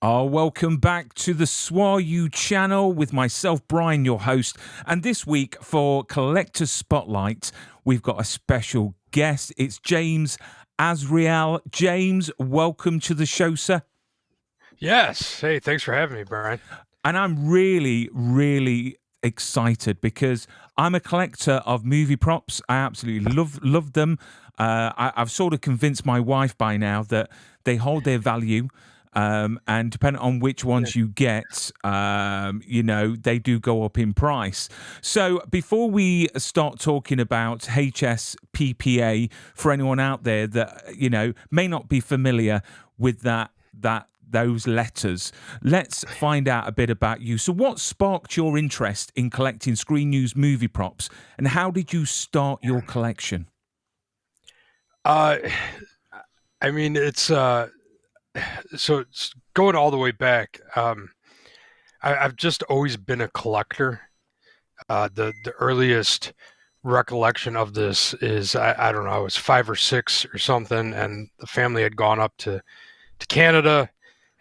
Oh, welcome back to the SWAU channel with myself, Brian, your host. And this week for Collector's Spotlight, we've got a special guest. It's James Azrael. James, welcome to the show, sir. Yes. Hey, thanks for having me, Brian. And I'm really excited because I'm a collector of movie props. I absolutely love them. I've sort of convinced my wife by now that they hold their value. And depending on which ones you get, they do go up in price. So before we start talking about HSPPA, for anyone out there that, may not be familiar with those letters, let's find out a bit about you. So what sparked your interest in collecting screen news movie props, and how did you start your collection? So it's going all the way back. I've just always been a collector. The earliest recollection of this is I don't know, I was 5 or 6 or something, and the family had gone up to Canada,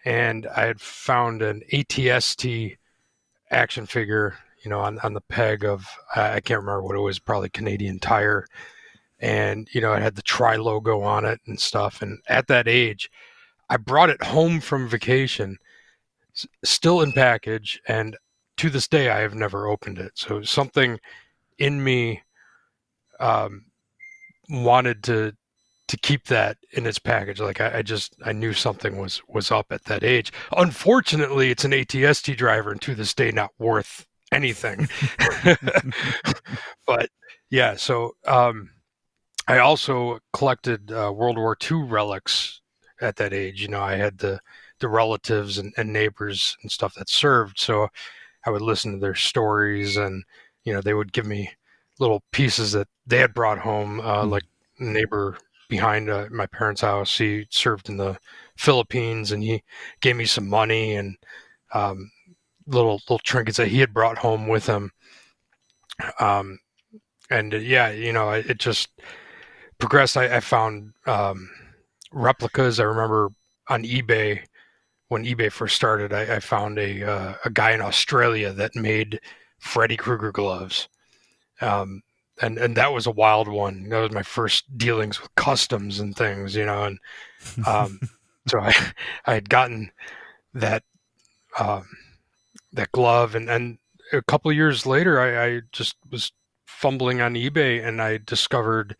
and I had found an ATST action figure, on the peg of I can't remember what it was, probably Canadian Tire, and it had the Tri logo on it and stuff. And at that age, I brought it home from vacation, still in package, and to this day I have never opened it. So something in me wanted to keep that in its package. Like I knew something was up at that age. Unfortunately, it's an ATST driver, and to this day not worth anything. But yeah, so I also collected World War II relics at that age. I had the relatives and neighbors and stuff that served, so I would listen to their stories, and they would give me little pieces that they had brought home. Like neighbor behind my parents' house, he served in the Philippines, and he gave me some money and little trinkets that he had brought home with him. It just progressed. I found replicas. I remember on eBay, when eBay first started, I found a guy in Australia that made Freddy Krueger gloves. And that was a wild one. That was my first dealings with customs and things, and so I had gotten that that glove, and a couple of years later, I just was fumbling on eBay, and I discovered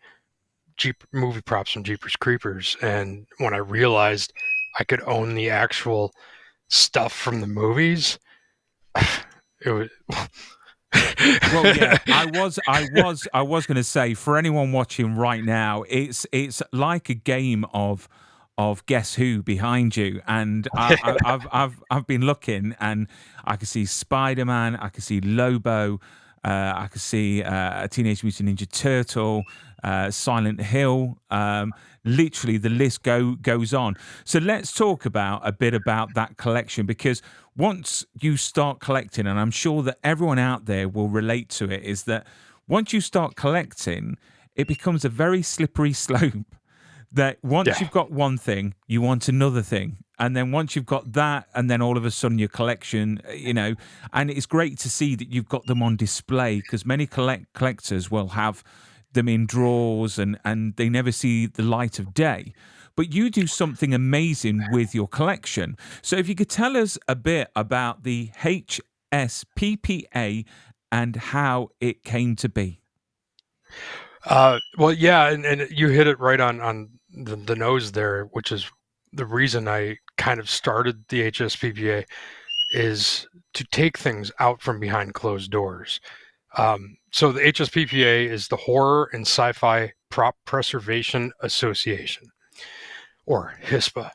movie props from Jeepers Creepers. And when I realized I could own the actual stuff from the movies, it was. Well, yeah, I was going to say, for anyone watching right now, it's like a game of Guess Who behind you, and I've been looking, and I can see Spider-Man, I can see Lobo, I can see a Teenage Mutant Ninja Turtle, Silent Hill. Literally, the list goes on. So let's talk a bit about that collection, because once you start collecting, and I'm sure that everyone out there will relate to it, is that once you start collecting, it becomes a very slippery slope. That once you've got one thing, you want another thing. And then once you've got that, and then all of a sudden your collection, and it's great to see that you've got them on display, because many collectors will have them in drawers and they never see the light of day. But you do something amazing with your collection. So if you could tell us a bit about the HSPPA and how it came to be. Well, yeah, and you hit it right on the nose there, which is the reason I kind of started the HSPPA, is to take things out from behind closed doors. So the HSPPA is the Horror and Sci-Fi Prop Preservation Association, or HSPA.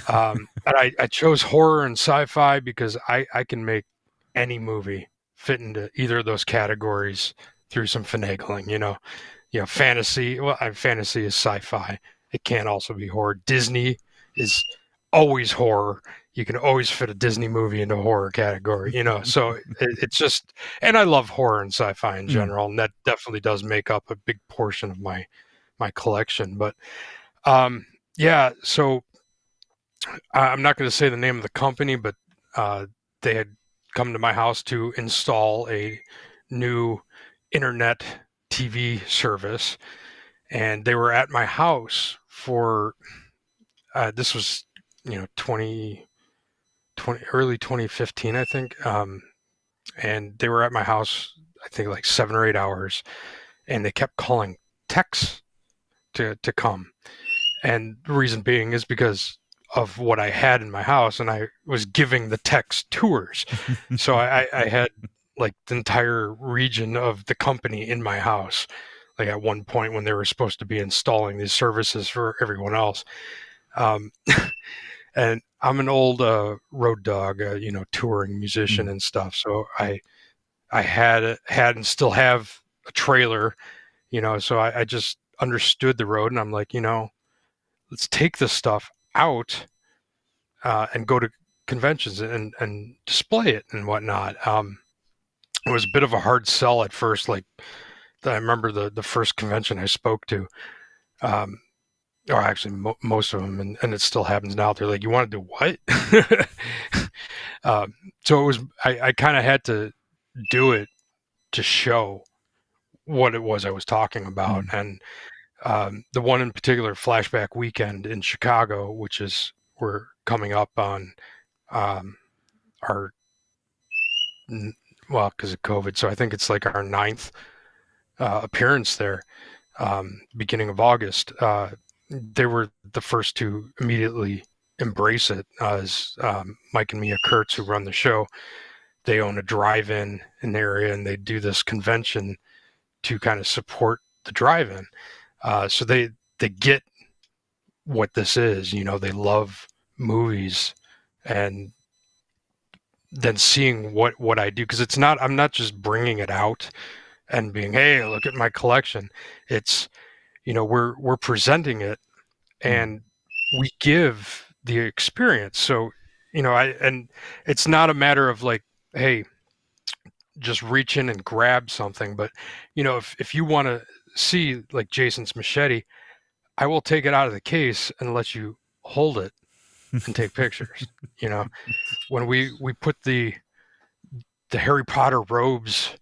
And I chose horror and sci-fi because I can make any movie fit into either of those categories through some finagling. Fantasy. Well, fantasy is sci-fi. It can also be horror. Disney is always horror. You can always fit a Disney movie into a horror category, so it's just, and I love horror and sci-fi in general, and that definitely does make up a big portion of my collection. But so I'm not going to say the name of the company, but they had come to my house to install a new internet TV service, and they were at my house for this was 2020 early 2015, I think, and they were at my house, I think, like 7 or 8 hours, and they kept calling techs to come. And the reason being is because of what I had in my house, and I was giving the techs tours. So I had like the entire region of the company in my house. Like at one point when they were supposed to be installing these services for everyone else. Um, and I'm an old road dog, touring musician Mm, and stuff. So I had and still have a trailer, so I just understood the road, and I'm like, let's take this stuff out and go to conventions and display it and whatnot. It was a bit of a hard sell at first. Like I remember the first convention I spoke to, um, or actually most of them, and it still happens now. They're like, "You want to do what?" So it was. I kind of had to do it to show what it was I was talking about, mm, and the one in particular, Flashback Weekend in Chicago, which is we're coming up on our well, because of COVID. So I think it's like our ninth appearance there, beginning of August. They were the first to immediately embrace it. As Mike and Mia Kurtz, who run the show, they own a drive-in in the area, and they do this convention to kind of support the drive-in. So they get what this is. They love movies, and then seeing what I do, because I'm not just bringing it out and being, hey, look at my collection. It's we're presenting it, mm, and we give the experience. So and it's not a matter of like, hey, just reach in and grab something, but if you want to see like Jason's machete, I will take it out of the case and let you hold it and take pictures. you know when we put the Harry Potter robes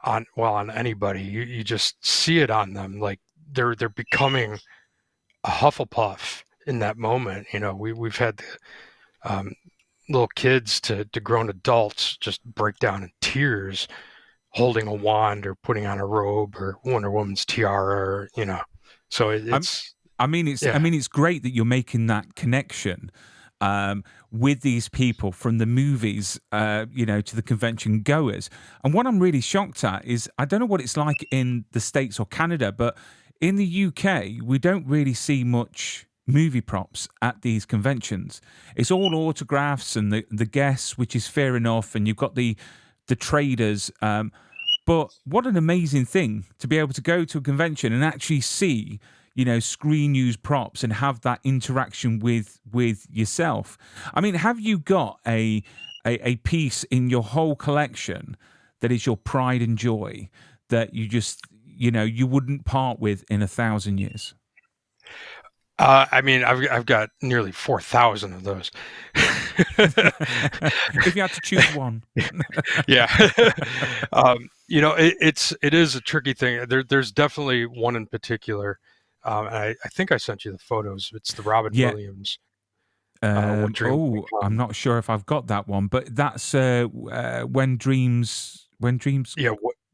on anybody, you just see it on them, like they're becoming a Hufflepuff in that moment. We've had um, little kids to grown adults just break down in tears holding a wand or putting on a robe or Wonder Woman's tiara, so I'm, it's I yeah. mean, it's great that you're making that connection with these people from the movies, to the convention goers. And what I'm really shocked at is I don't know what it's like in the States or Canada, but in the UK, we don't really see much movie props at these conventions. It's all autographs and the guests, which is fair enough. And you've got the traders. But what an amazing thing to be able to go to a convention and actually see, screen use props and have that interaction with yourself. I mean, have you got a piece in your whole collection that is your pride and joy that you just you wouldn't part with in 1,000 years? I mean, I've got nearly 4,000 of those. If you had to choose one. Yeah. It is a tricky thing. There's definitely one in particular. And I think I sent you the photos. It's the Robin Yeah. Williams. What dreams may I'm come. not sure if I've got that one, but that's when dreams. Yeah,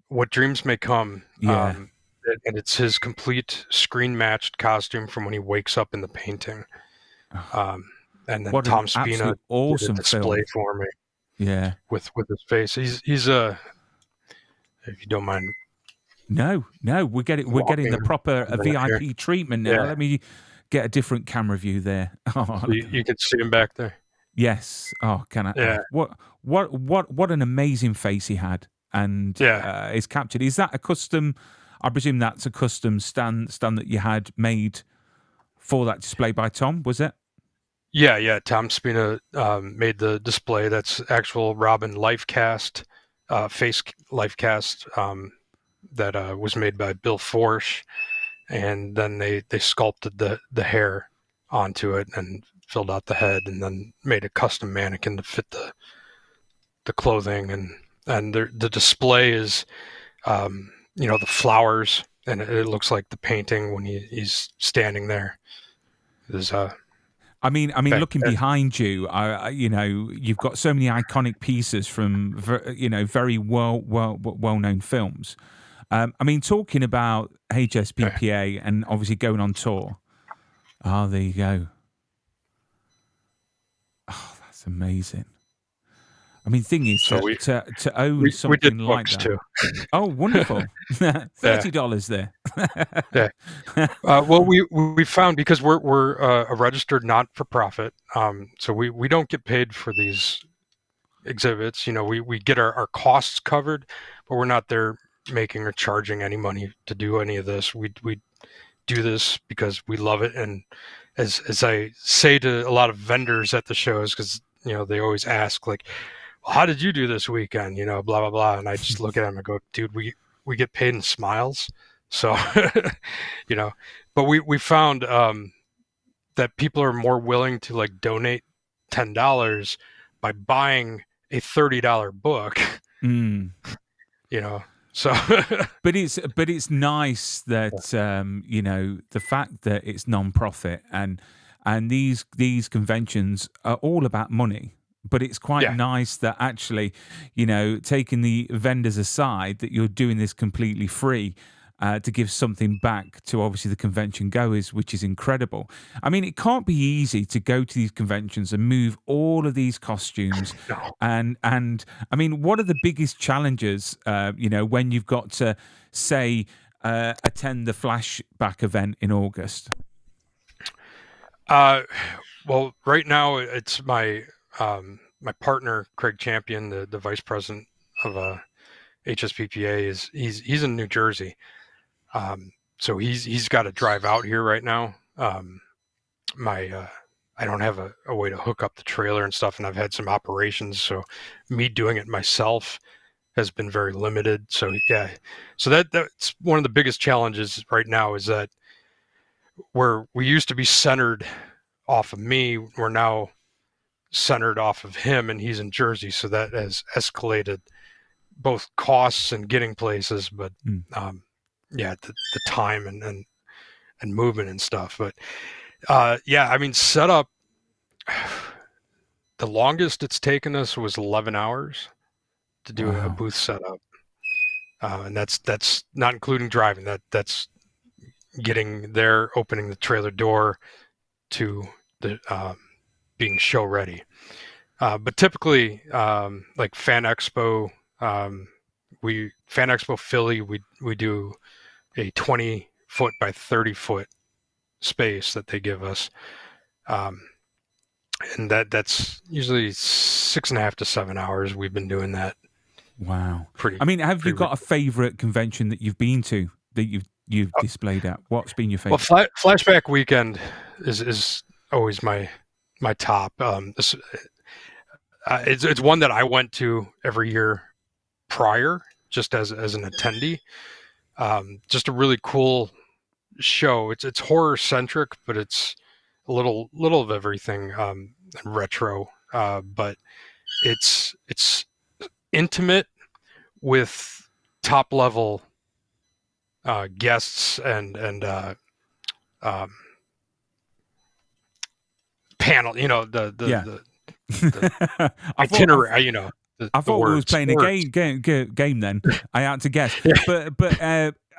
what dreams may come. Yeah. And it's his complete screen matched costume from when he wakes up in the painting. Um, and then What an Tom Spina absolute did a awesome display film. for me Yeah. with his face. He's a, if you don't mind No, we're getting walking the proper a minute here. VIP treatment now. Yeah, Let me get a different camera view there. so Oh, you can see him back there. yes. Oh, can I? Yeah, Oh, what an amazing face he had, and yeah, is captured. Is that a custom? I presume that's a custom stand that you had made for that display by Tom. Was it? yeah. Tom Spina made the display. That's actual Robin life cast, face life cast, that was made by Bill Forsh, and then they sculpted the hair onto it and filled out the head, and then made a custom mannequin to fit the clothing, and the display is the flowers, and it looks like the painting when he's standing there. Is I mean, looking behind you, you've got so many iconic pieces from very well known films. Talking about HSPPA and obviously going on tour. Oh, there you go. Oh, that's amazing. Thing is, so to own something we did like books that. too. Oh, wonderful! $30 there. Yeah. Well, we found, because we're a registered not-for-profit, so we don't get paid for these exhibits. We get our costs covered, but we're not there making or charging any money to do any of this. We do this because we love it, and as I say to a lot of vendors at the shows, because they always ask, like, well, how did you do this weekend? Blah blah blah, and I just look at them and go, dude, we get paid in smiles. So, but we found that people are more willing to like donate $10 by buying a $30 book. So. But it's nice that the fact that it's non-profit and these conventions are all about money. But it's quite nice that actually, taking the vendors aside, that you're doing this completely free to give something back to obviously the convention goers, which is incredible. It can't be easy to go to these conventions and move all of these costumes. No. And what are the biggest challenges, when you've got to, say, attend the flashback event in August? Well, right now it's my partner, Craig Champion, the vice president of HSPPA, he's in New Jersey. So he's got to drive out here right now. I don't have a way to hook up the trailer and stuff, and I've had some operations, so me doing it myself has been very limited. So that's one of the biggest challenges right now, is that where we used to be centered off of me, we're now centered off of him, and he's in Jersey, so that has escalated both costs and getting places, but the time and movement and stuff. But setup, the longest it's taken us was 11 hours to do a booth setup, and that's not including driving. That's getting there, opening the trailer door, to the being show ready. But typically, like Fan Expo, Fan Expo Philly, we do a 20-foot by 30-foot space that they give us, and that's usually 6.5 to 7 hours. We've been doing that. Wow. Have you got a favorite convention that you've been to, that you've displayed at? What's been your favorite? Well, Flashback Weekend is always my top. It's one that I went to every year prior, just as an attendee. Just a really cool show. It's horror centric, but it's a little of everything, and retro. But it's intimate with top level guests and panel. The itinerary. I thought we was playing a game then. I had to guess, but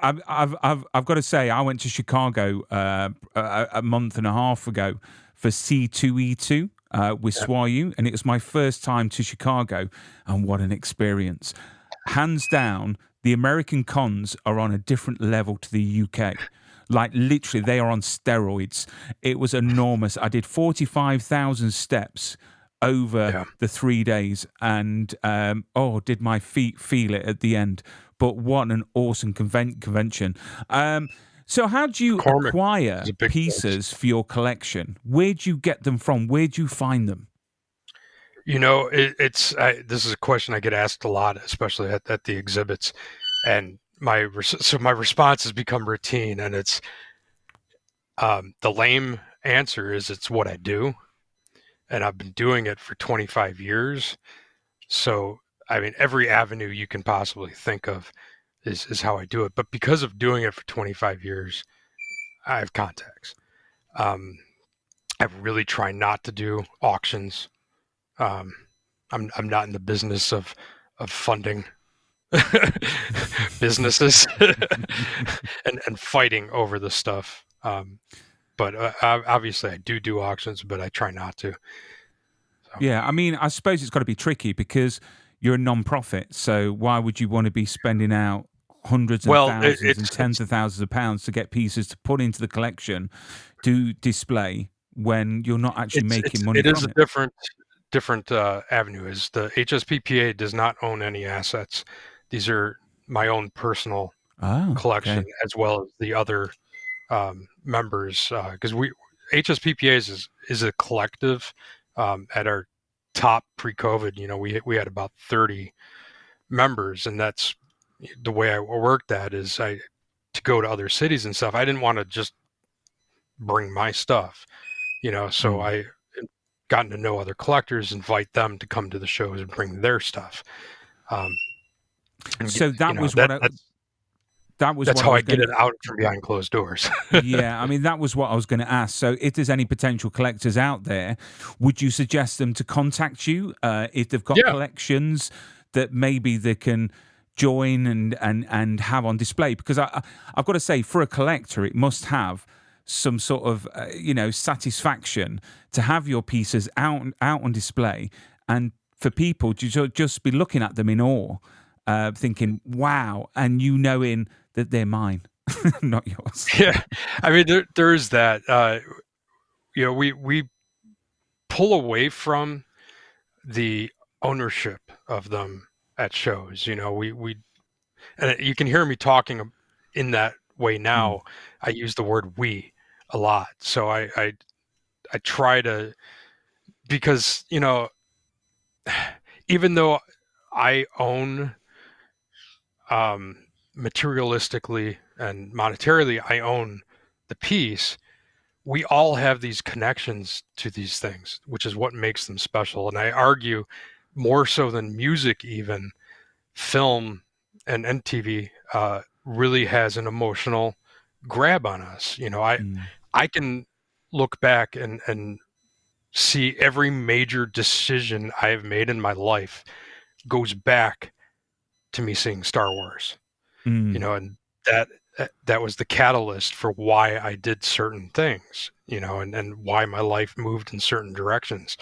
I've got to say, I went to Chicago a month and a half ago for C2E2 with SWAU, and it was my first time to Chicago, and what an experience! Hands down, the American cons are on a different level to the UK. Like, literally, they are on steroids. It was enormous. I did 45,000 steps over the 3 days, and did my feet feel it at the end. But what an awesome convention. So how do you acquire pieces for your collection? Where do you get them from? Where do you find them? This is a question I get asked a lot, especially at the exhibits, and my response has become routine, and it's the lame answer is it's what I do. and I've been doing it for 25 years. So, I mean, every avenue you can possibly think of is how I do it. But because of doing it for 25 years, I have contacts. I really try not to do auctions. Um, I'm not in the business of funding businesses and fighting over the stuff. But obviously, I do auctions, but I try not to. So. Yeah, I mean, I suppose it's got to be tricky because you're a non-profit. So why would you want to be spending out hundreds and thousands and tens of thousands of pounds to get pieces to put into the collection to display when you're not actually making money from it? It is a different avenue. Is the HSPPA does not own any assets. These are my own personal collection, as well as the other members, because HSPPA is a collective. At our top pre-COVID, we had about 30 members, and that's the way I worked at is to go to other cities and stuff. I didn't want to just bring my stuff, so I gotten to know other collectors, invite them to come to the shows and bring their stuff. So that was what that's how I get it out from behind closed doors. Yeah, I mean, that was what I was going to ask. So if there's any potential collectors out there, would you suggest them to contact you if they've got collections that maybe they can join and have on display? Because I've got to say, for a collector, it must have some sort of satisfaction to have your pieces out on display, and for people to just be looking at them in awe, thinking, wow, and knowing that they're mine. Not yours. Yeah, I mean, there is that. We pull away from the ownership of them at shows. We and you can hear me talking in that way now. I use the word "we" a lot, so I try to, because even though I own materialistically and monetarily, I own the piece, we all have these connections to these things, which is what makes them special. And I argue more so than music, even film and TV really has an emotional grab on us. I can look back and see every major decision I have made in my life goes back to me seeing Star Wars. And that was the catalyst for why I did certain things, and why my life moved in certain directions.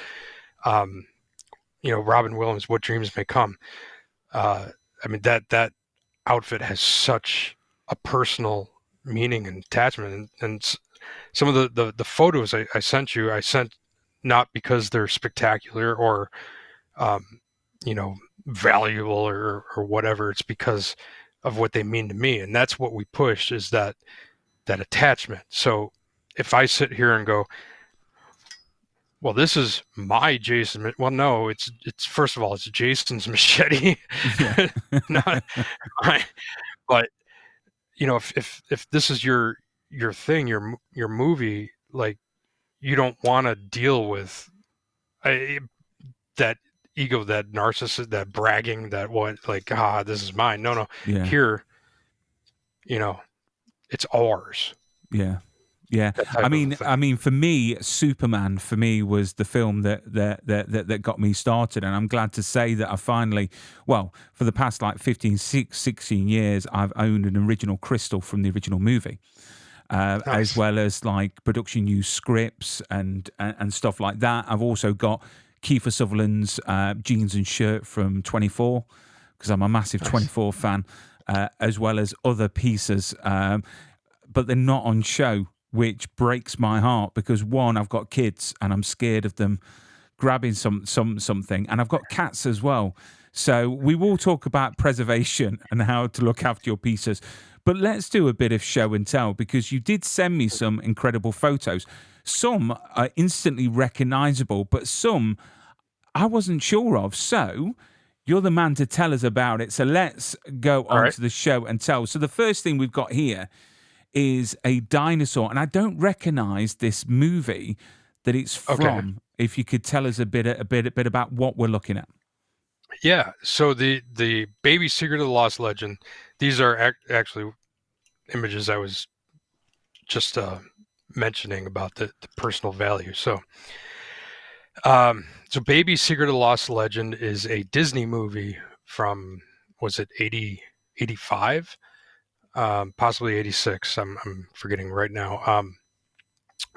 Robin Williams, What Dreams May Come. I mean, that outfit has such a personal meaning and attachment. And some of the photos I sent you, I sent not because they're spectacular or, valuable or whatever. It's because of what they mean to me. And that's what we push, is that attachment. So if I sit here and go, well, this is my Jason. Well, no, it's first of all, it's Jason's machete, not mine. But if this is your thing, your movie, like, you don't want to deal with that ego, that narcissist, that bragging, that this is mine. No. Yeah. Here, it's ours. Yeah. I mean, for me, Superman was the film that got me started, and I'm glad to say that I finally, for the past 16 years, I've owned an original crystal from the original movie, nice. As well as production use scripts and stuff like that. I've also got Kiefer Sutherland's jeans and shirt from 24, because I'm a massive 24 fan, as well as other pieces, but they're not on show, which breaks my heart, because one, I've got kids and I'm scared of them grabbing something, and I've got cats as well. So we will talk about preservation and how to look after your pieces, but let's do a bit of show and tell, because you did send me some incredible photos. Some are instantly recognizable, but some I wasn't sure of. So you're the man to tell us about it. So let's go on to the show and tell. So the first thing we've got here is a dinosaur, and I don't recognize this movie that it's Okay. from. If you could tell us a bit about what we're looking at. Yeah. So the Baby Secret of the Lost Legend. These are actually images I was just mentioning about the personal value. So Baby Secret of the Lost Legend is a Disney movie from, was it 85? Possibly 86. I'm forgetting right now.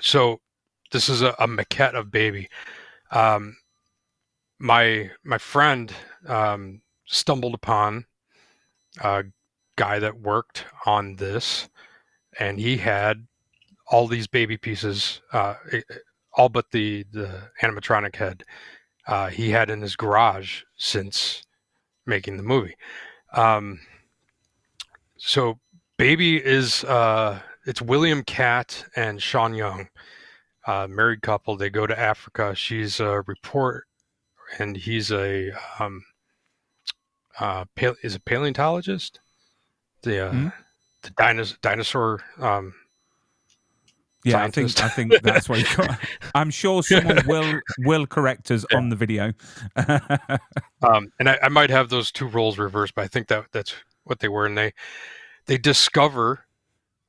So this is a maquette of Baby. Um, my friend stumbled upon a guy that worked on this, and he had all these baby pieces, all but the animatronic head. He had in his garage since making the movie. Um, so Baby is it's William Catt and Sean Young, married couple. They go to Africa. She's a report, and he's a is a paleontologist. The Hmm? the dinosaur Yeah, scientist. I think that's what you got. I'm sure someone will correct us Yeah. on the video. And I might have those two roles reversed, but I think that's what they were. And they discover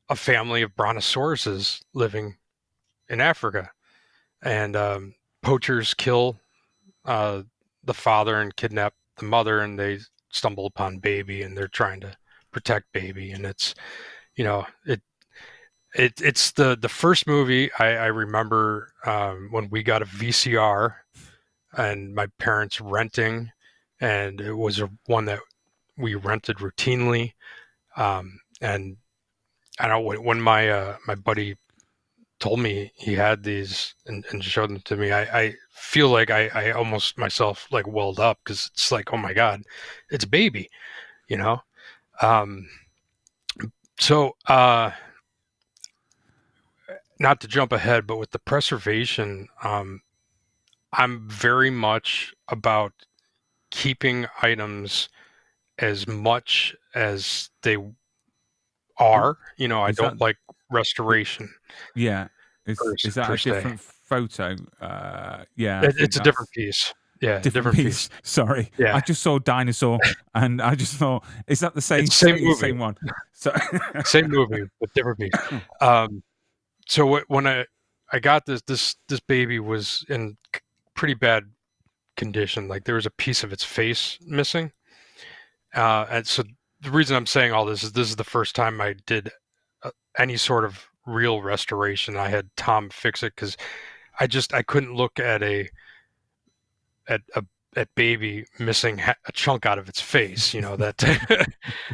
a family of brontosauruses living in Africa, and poachers kill the father and kidnap the mother, and they stumble upon Baby, and they're trying to protect Baby. And it's, you know, it's the first movie I remember when we got a VCR and my parents renting, and it was one that we rented routinely. And I don't know, when my buddy told me he had these and showed them to me, I feel like I almost myself like welled up, because it's like, oh my God, it's Baby, you know? Um, so not to jump ahead, but with the preservation, I'm very much about keeping items as much as they Oh, are. I is that don't like restoration yeah? Is that per a se. different photo? Yeah, I think It's a different that's piece. Yeah, different different piece. piece. Sorry, Yeah, I just saw dinosaur, and I just thought, is that the it's the same movie, same one? So same movie, but different piece. Um, so when I got this baby was in pretty bad condition. Like, there was a piece of its face missing, and so the reason I'm saying all this is the first time I did any sort of real restoration. I had Tom fix it, because I couldn't look at at a at Baby missing a chunk out of its face, that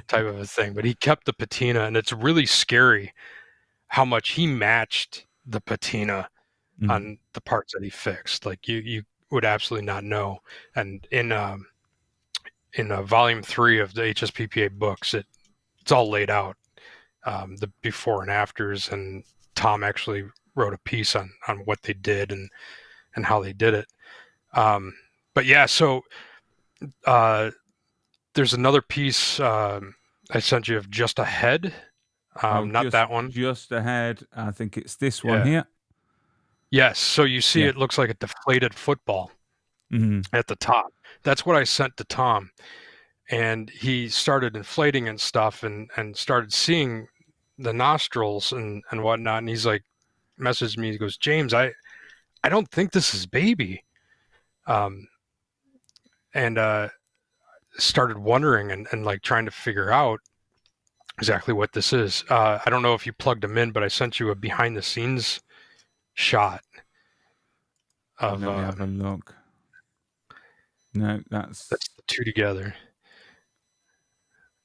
type of a thing. But he kept the patina, and it's really scary how much he matched the patina Mm. on the parts that he fixed. Like, you would absolutely not know. And in volume 3 of the HSPPA books, it's all laid out, the before and afters, and Tom actually wrote a piece on what they did and how they did it. But yeah, so uh, there's another piece I sent you of just a head, Oh, not that one. just ahead. I think it's this one Yeah. here. Yes. So you see, Yeah. it looks like a deflated football Mm. at the top. That's what I sent to Tom, and he started inflating and stuff, and started seeing the nostrils and whatnot. And he's like, messaged me. He goes, James, I don't think this is Baby. Um, and started wondering and like trying to figure out exactly what this is. I don't know if you plugged them in, but I sent you a behind the scenes shot of Let me have a look. No, that's that's the two together.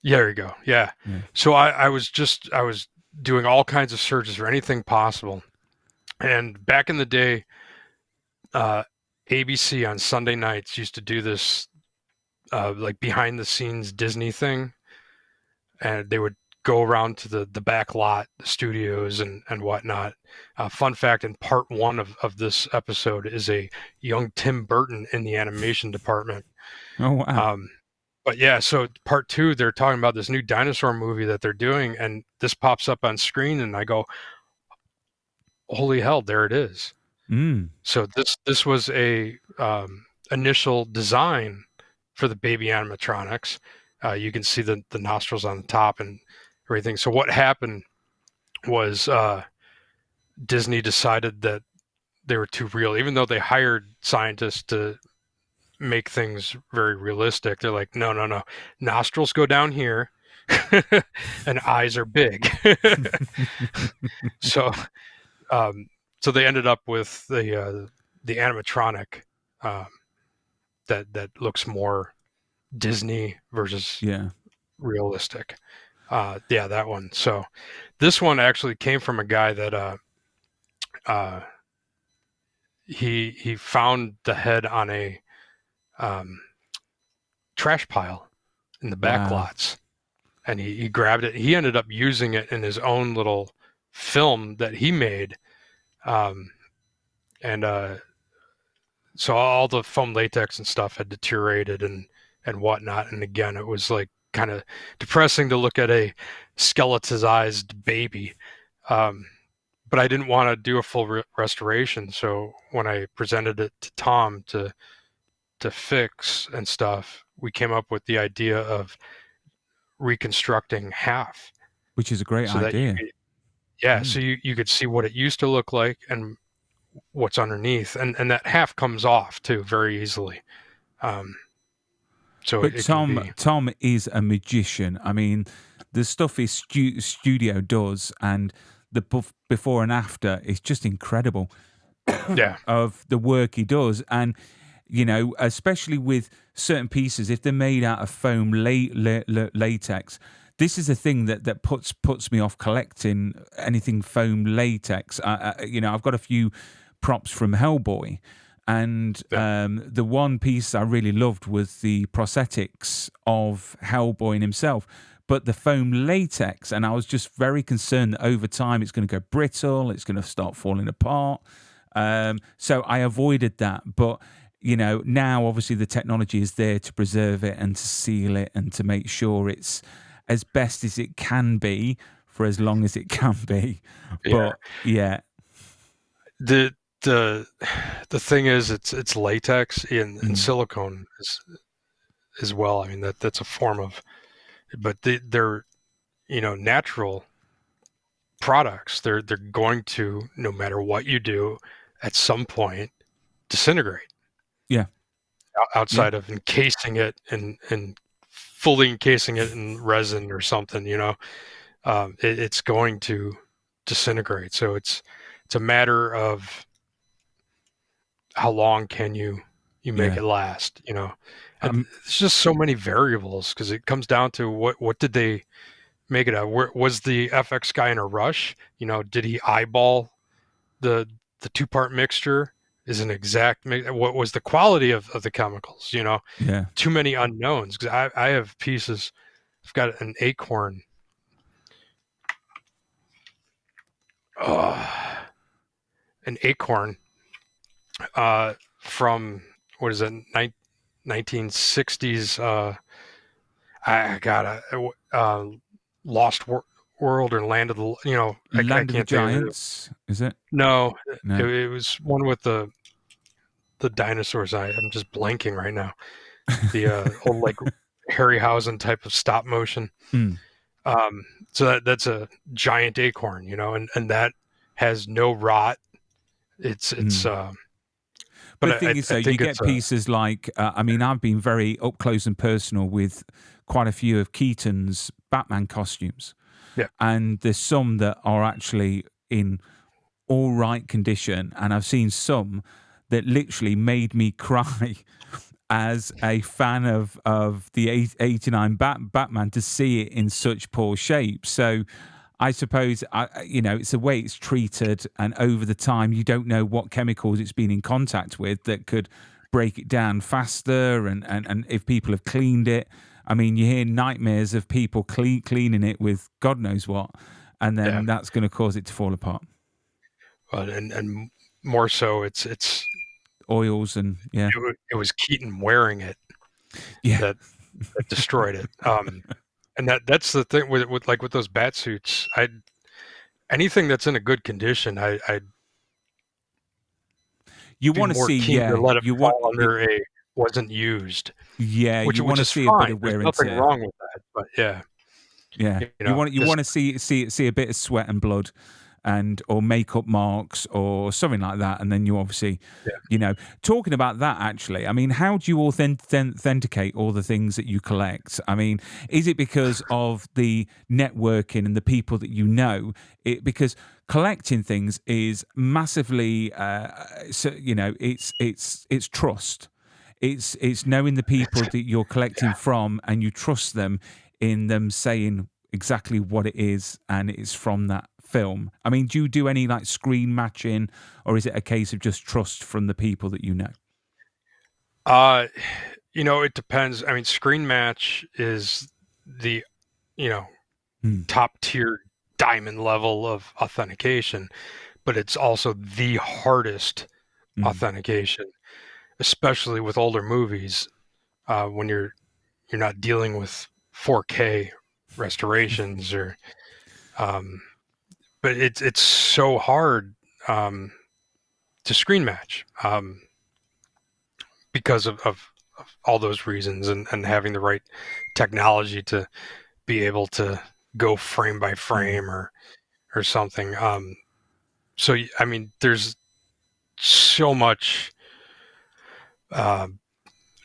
Yeah, there you go. Yeah. yeah. So I was doing all kinds of searches for anything possible. And back in the day, uh, ABC on Sunday nights used to do this like behind the scenes Disney thing, and they would go around to the back lot, the studios, and whatnot. Fun fact: in part 1 of this episode is a young Tim Burton in the animation department. Oh wow. Um, but yeah, so part 2, they're talking about this new dinosaur movie that they're doing, and this pops up on screen, and I go, "Holy hell, there it is!" So this was a initial design for the baby animatronics. You can see the nostrils on the top and everything. So what happened was Disney decided that they were too real, even though they hired scientists to make things very realistic. They're like, no, nostrils go down here, and eyes are big. So, so they ended up with the animatronic that looks more Disney versus realistic. Yeah, that one. So this one actually came from a guy that he found the head on a trash pile in the back lots, and he grabbed it. He ended up using it in his own little film that he made, and so all the foam latex and stuff had deteriorated and whatnot. And again, it was like kind of depressing to look at a skeletized baby. But I didn't want to do a full restoration, so when I presented it to Tom to fix and stuff, we came up with the idea of reconstructing half, which is a great idea. So you could see what it used to look like and what's underneath, and that half comes off too very easily. So but Tom is a magician. I mean, the stuff his studio does and the before and after is just incredible. Of the work he does. And you know, especially with certain pieces, if they're made out of foam latex, this is a thing that puts me off collecting anything foam latex. You know, I've got a few props from Hellboy, and the one piece I really loved was the prosthetics of Hellboy and himself. But the foam latex, and I was just very concerned that over time it's going to go brittle, it's going to start falling apart. So I avoided that. But you know, now obviously the technology is there to preserve it and to seal it and to make sure it's as best as it can be for as long as it can be. But the thing is, it's latex and silicone as well. I mean, that's a form of, but they're natural products. They're going to, no matter what you do, at some point disintegrate. Yeah. Outside of encasing it and fully encasing it in resin or something, it's going to disintegrate. So it's a matter of how long can you make it last, and it's just so many variables, because it comes down to what did they make it out? Was the FX guy in a rush? Did he eyeball the 2-part mixture? Is an exact what was the quality of the chemicals? Too many unknowns, because I have pieces. I've got an acorn. An acorn from, what is it, 1960s. I got a Lost World or Land of the, Land of the Giants, is it? No. It was one with the dinosaurs. I'm just blanking right now. The old like Harryhausen type of stop motion. So that's a giant acorn, and that has no rot. It's but the thing is, though, you get pieces like, I mean, I've been very up close and personal with quite a few of Keaton's Batman costumes. Yeah. And there's some that are actually in all right condition. And I've seen some that literally made me cry as a fan of the 89 Batman to see it in such poor shape. So I suppose, it's the way it's treated, and over the time, you don't know what chemicals it's been in contact with that could break it down faster, and if people have cleaned it. I mean, you hear nightmares of people cleaning it with God knows what, and then that's going to cause it to fall apart. But and more so, it's oils and it was Keaton wearing it that destroyed it. And that's the thing with like with those bat suits. Anything that's in a good condition, you be want to more see, keen to let it you want, fall under a wasn't used, you which want to is see a bit fine. of There's wear and nothing tear. wrong with that. But yeah, Yeah, you you know, want this to see a bit of sweat and blood, and or makeup marks or something like that, and then you obviously, yeah. talking about that actually. I mean, how do you authenticate all the things that you collect? I mean, is it because of the networking and the people that you know? Because collecting things is massively, it's trust. It's knowing the people that you're collecting from, and you trust them in them saying exactly what it is, and it's from that film. I mean, do you do any like screen matching, or is it a case of just trust from the people that you know? Uh, it depends. I mean, Screen Match is the, you know, Mm. top tier diamond level of authentication, but it's also the hardest Mm. authentication, especially with older movies, when you're not dealing with 4K restorations or, um, but it's so hard to screen match because of all those reasons, and having the right technology to be able to go frame by Mm. frame or something. So I mean, there's so much uh,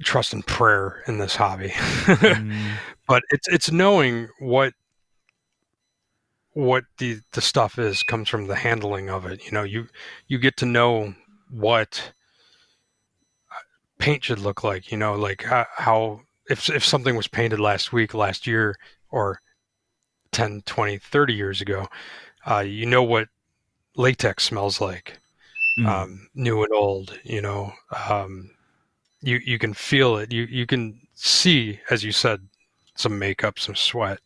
trust and prayer in this hobby, Mm. but it's knowing what the stuff is comes from the handling of it. You get to know what paint should look like. Like how if something was painted last year, or 10, 20, 30 years ago, what latex smells like, Mm. new and old. You can feel it. You can see, as you said, some makeup, some sweat,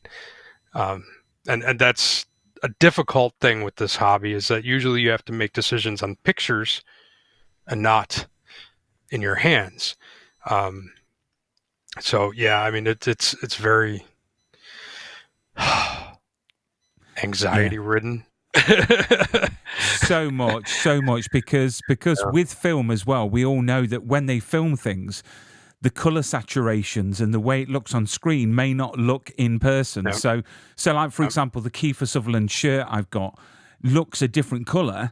um, and that's a difficult thing with this hobby, is that usually you have to make decisions on pictures and not in your hands. Um, so yeah, I mean it's very Yeah. anxiety ridden. So much, because with film as well, we all know that when they film things, the color saturations and the way it looks on screen may not look in person. Yep, So like for yep, example, the Kiefer Sutherland shirt I've got looks a different color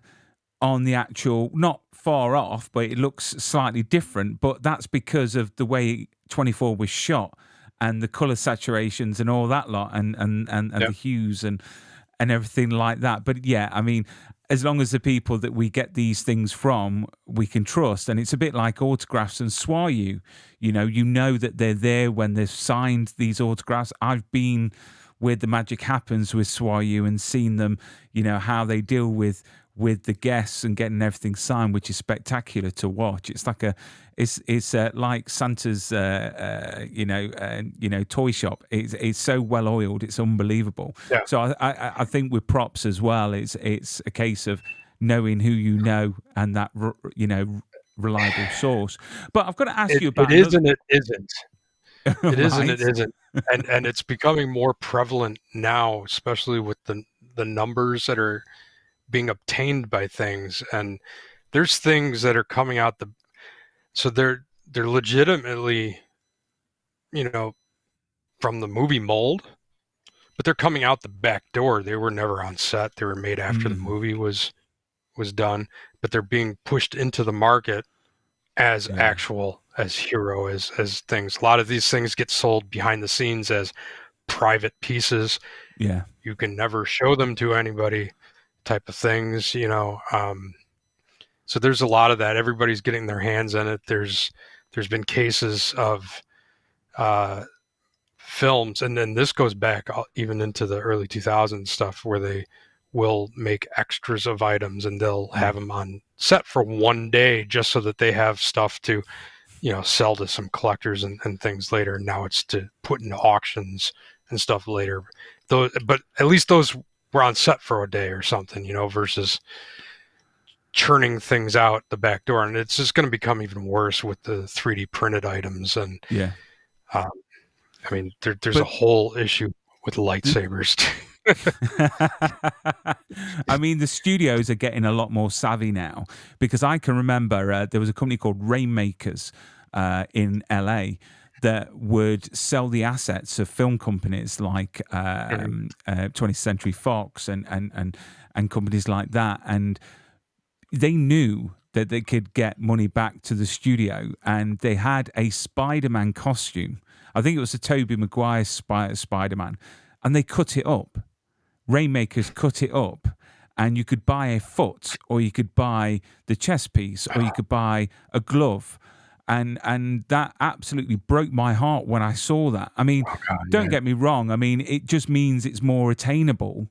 on the actual, not far off, but it looks slightly different. But that's because of the way 24 was shot, and the color saturations and all that lot, and the yep. hues and everything like that. But yeah, I mean, as long as the people that we get these things from, we can trust. And it's a bit like autographs and SWAU. You know that they're there when they've signed these autographs. I've been where the magic happens with SWAU and seen them, how they deal with the guests and getting everything signed, which is spectacular to watch. It's like it's like Santa's toy shop. It's so well oiled, it's unbelievable. Yeah. So I think with props as well, it's a case of knowing who you know, and that reliable source. But I've got to ask you It about is another. and it isn't. It is and it Right. isn't. And it's becoming more prevalent now, especially with the numbers that are being obtained by things. And there's things that are coming out so they're legitimately, you know, from the movie mold, but they're coming out the back door. They were never on set. They were made after the Mm, movie was done, but they're being pushed into the market as yeah. actual, as hero, as things. A lot of these things get sold behind the scenes as private pieces. Yeah. You can never show them to anybody, type of things. So there's a lot of that. Everybody's getting their hands in it. There's been cases of uh, films, and then this goes back even into the early 2000s stuff, where they will make extras of items and they'll have Mm, them on set for one day just so that they have stuff to sell to some collectors and things later. Now it's to put in auctions and stuff later. But at least those were on set for a day or something, versus churning things out the back door. And it's just going to become even worse with the 3D printed items. And yeah. um, I mean, there's a But whole issue with the, lightsabers. I mean, the studios are getting a lot more savvy now, because I can remember there was a company called Rainmakers in LA that would sell the assets of film companies like 20th Century Fox and companies like that. And they knew that they could get money back to the studio, and they had a Spider-Man costume. I think it was a Tobey Maguire Spider-Man, and they cut it up. Rainmakers cut it up, and you could buy a foot, or you could buy the chest piece, or you could buy a glove. And that absolutely broke my heart when I saw that. I mean, don't get me wrong. I mean, it just means it's more attainable,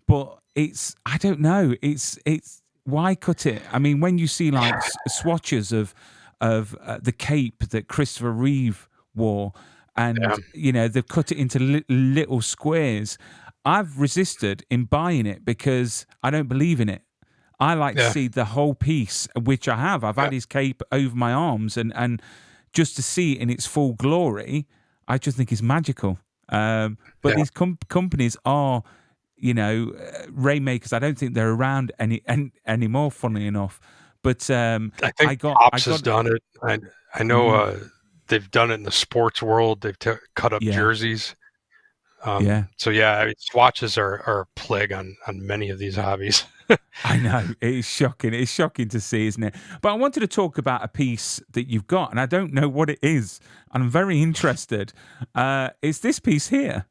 but I don't know. It's why cut it? I mean, when you see like swatches of the cape that Christopher Reeve wore, and they've cut it into little squares. I've resisted in buying it because I don't believe in it. I like to see the whole piece, which I have. I've had his cape over my arms, and just to see it in its full glory, I just think it's magical. But these companies are, Rainmakers. I don't think they're around anymore. Funnily enough, but I think Pops has done it. I know they've done it in the sports world. They've cut up jerseys. So swatches are a plague on many of these hobbies. I know, it's shocking. It's shocking to see, isn't it? But I wanted to talk about a piece that you've got, and I don't know what it is. I'm very interested. It's this piece here.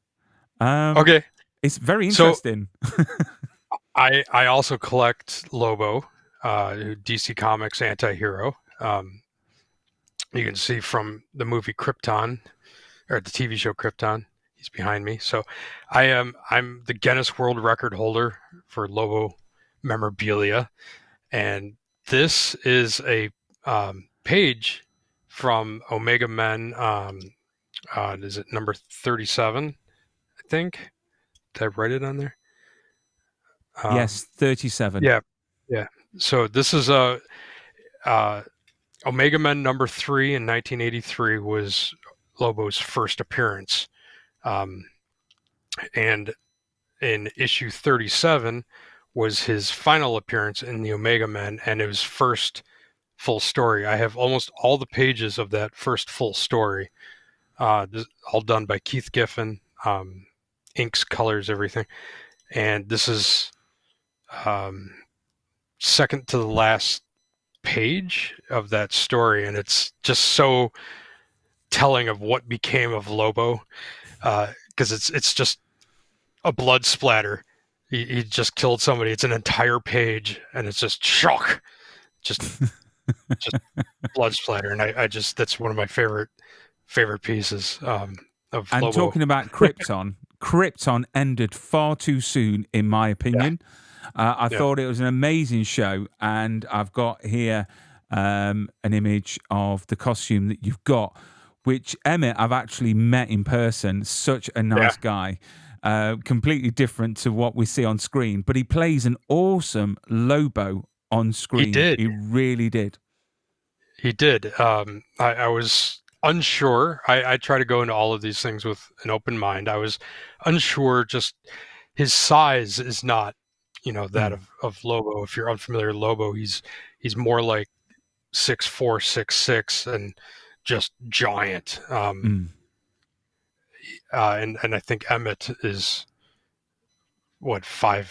Okay, it's very interesting. So, I also collect Lobo, DC Comics anti-hero. You can see from the movie Krypton, or the TV show Krypton. He's behind me. So I'm the Guinness World Record holder for Lobo Memorabilia, and this is a page from Omega Men. Is it number 37? I think. Did I write it on there? Yes, 37. Yeah. So this is a Omega Men number 3 in 1983 was Lobo's first appearance. And in issue 37 was his final appearance in the Omega Men, and it was first full story. I have almost all the pages of that first full story, all done by Keith Giffen, inks, colors, everything. And this is second to the last page of that story, and it's just so telling of what became of Lobo. Because it's just a blood splatter. He just killed somebody. It's an entire page, and it's just shock, just blood splatter. And I just that's one of my favorite pieces of and Lobo. Talking about Krypton, Krypton ended far too soon, in my opinion. I thought it was an amazing show, and I've got here an image of the costume that you've got, which Emmett I've actually met in person. Such a nice guy, completely different to what we see on screen. But he plays an awesome Lobo on screen. He did. He really did. He did. I was unsure. I try to go into all of these things with an open mind. I was unsure. Just his size is not, that of Lobo. If you're unfamiliar with Lobo, he's more like 6'4", 6'6", and just giant. And I think Emmett is what 5'9".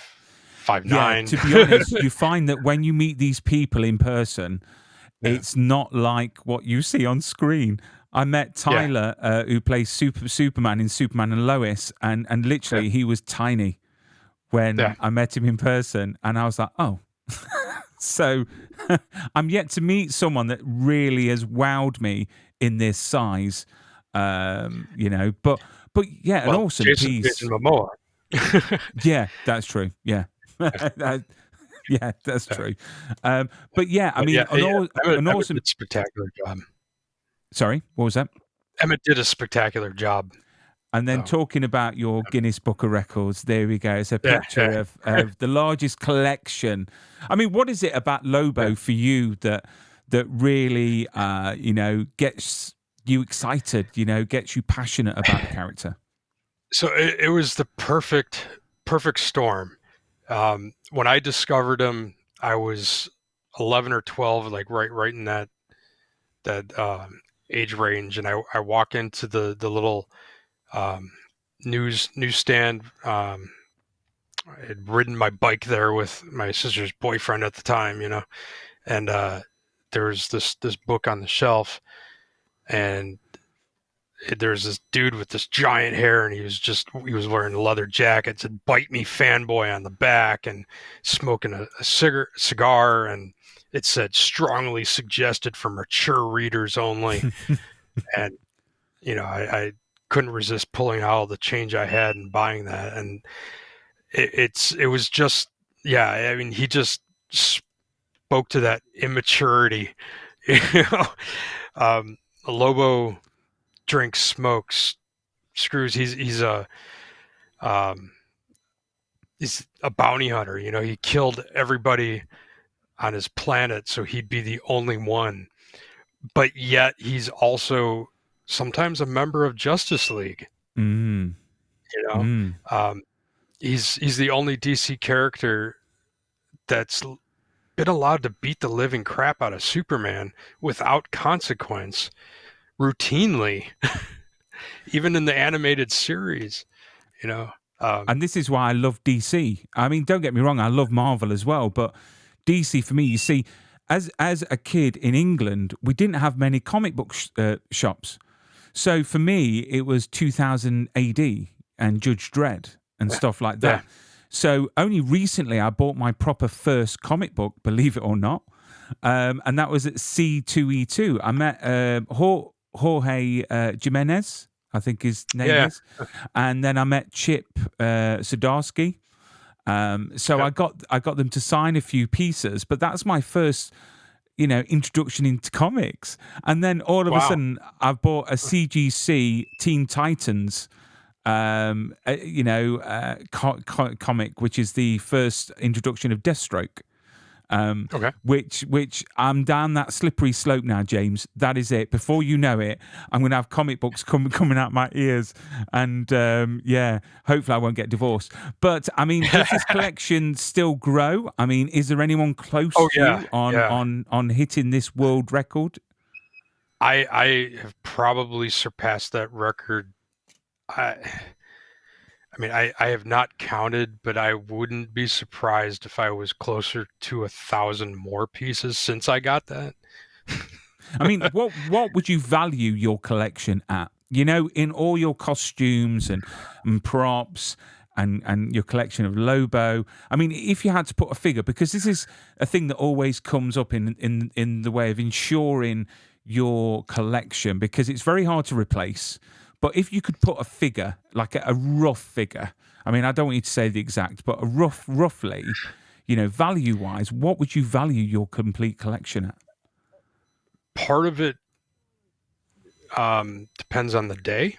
Yeah, to be honest, you find that when you meet these people in person, it's not like what you see on screen. I met Tyler, who plays Superman in Superman and Lois, and literally he was tiny when I met him in person, and I was like, oh. So I'm yet to meet someone that really has wowed me in this size, but yeah, an awesome piece. Jason Momoa. Yeah, that's true. Yeah. Yeah, that's true. But yeah, I mean, an awesome, did a spectacular job. Sorry, what was that? Emmett did a spectacular job. And then talking about your Guinness Book of Records, there we go. It's a picture of the largest collection. I mean, what is it about Lobo for you that really, gets you excited, gets you passionate about the character? So it was the perfect perfect storm. When I discovered him, I was 11 or 12, like right in that age range, and I walk into the little newsstand. I had ridden my bike there with my sister's boyfriend at the time, and there was this book on the shelf, and there's this dude with this giant hair, and he was wearing a leather jacket, said "Bite Me, Fanboy" on the back, and smoking a cigar, and it said "Strongly suggested for mature readers only." And I couldn't resist pulling out all the change I had and buying that, and it was just, yeah, I mean, he just spoke to that immaturity. Lobo drinks, smokes, screws. He's a bounty hunter. He killed everybody on his planet so he'd be the only one. But yet he's also sometimes a member of Justice League. Mm. He's the only DC character that's been allowed to beat the living crap out of Superman without consequence routinely, even in the animated series. And this is why I love DC. I mean, don't get me wrong, I love Marvel as well, but DC for me, you see, as a kid in England, we didn't have many comic book shops. So for me, it was 2000 AD and Judge Dredd and stuff like that. Yeah. So only recently I bought my proper first comic book, believe it or not, and that was at C2E2. I met Jorge Jimenez, I think his name is, and then I met Chip Zdarsky. So I got them to sign a few pieces, but that's my first, introduction into comics. And then all of a sudden, I've bought a CGC Teen Titans, comic, which is the first introduction of Deathstroke. Which I'm down that slippery slope now, James. That is it. Before you know it, I'm going to have comic books coming out my ears, and hopefully I won't get divorced. But I mean, does this collection still grow? I mean, is there anyone close to you on hitting this world record? I have probably surpassed that record. I mean, I have not counted, but I wouldn't be surprised if I was closer to 1,000 more pieces since I got that. I mean, what would you value your collection at? In all your costumes and props and your collection of Lobo. I mean, if you had to put a figure, because this is a thing that always comes up in the way of insuring your collection, because it's very hard to replace. But if you could put a figure, like a rough figure, I mean, I don't want you to say the exact, but roughly, value-wise, what would you value your complete collection at? Part of it depends on the day.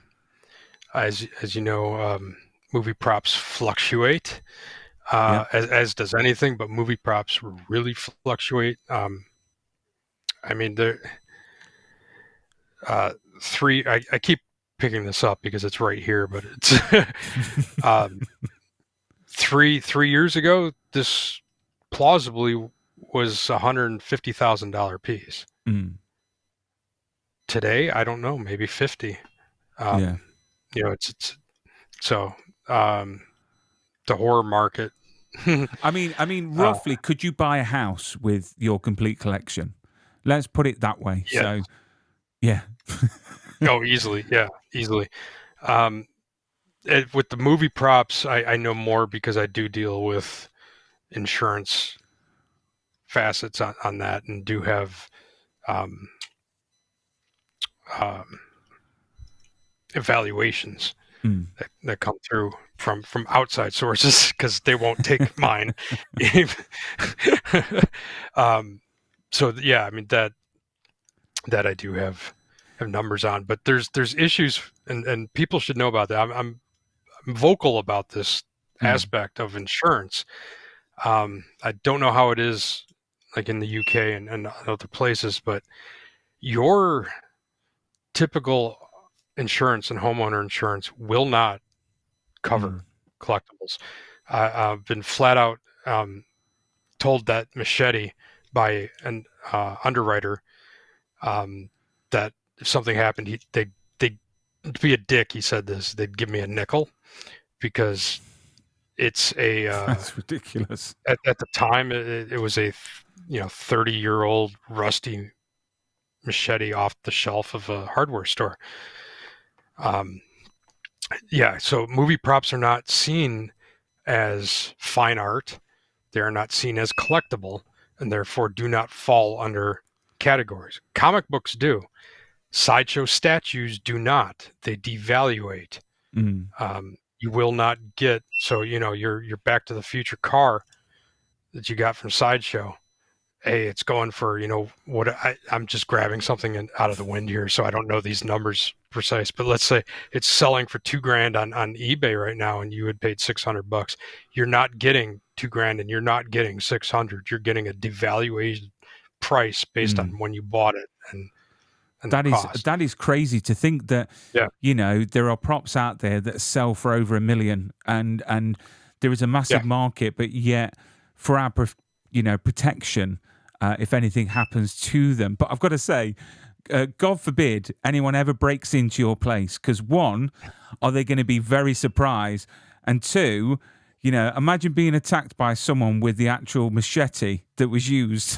As you know, movie props fluctuate, as does anything, but movie props really fluctuate. I mean, I keep picking this up because it's right here, but it's 3 years ago, this plausibly was $150,000 piece. Today, I don't know, maybe 50. It's so the horror market. I mean, roughly, could you buy a house with your complete collection? Let's put it that way. Yeah. So, yeah. Easily. Yeah, easily. With the movie props, I know more because I do deal with insurance facets on that, and do have evaluations that come through from outside sources, because they won't take mine. So yeah, I mean that I do have numbers on, but there's issues, and people should know about that. I'm vocal about this aspect of insurance. I don't know how it is like in the UK and other places, but your typical insurance and homeowner insurance will not cover collectibles. I've been flat out told that machete by an underwriter that if something happened, they'd to be a dick. He said this. They'd give me a nickel because it's a That's ridiculous. at the time it was a 30-year-old rusty machete off the shelf of a hardware store. Yeah, so movie props are not seen as fine art. They are not seen as collectible, and therefore do not fall under categories. Comic books do. Sideshow statues do not. They devaluate. Mm. You will not get, so your Back to the Future car that you got from Sideshow. Hey, it's going for what I'm just grabbing something out of the wind here, so I don't know these numbers precise. But let's say it's selling for $2,000 on eBay right now, and you had paid $600. You're not getting $2,000, and you're not getting 600. You're getting a devaluated price based on when you bought it and that is crazy to think that. Yeah. There are props out there that sell for over $1 million, and there is a massive market, but yet for our protection, if anything happens to them. But I've got to say, God forbid anyone ever breaks into your place, because one, are they going to be very surprised, and two, imagine being attacked by someone with the actual machete that was used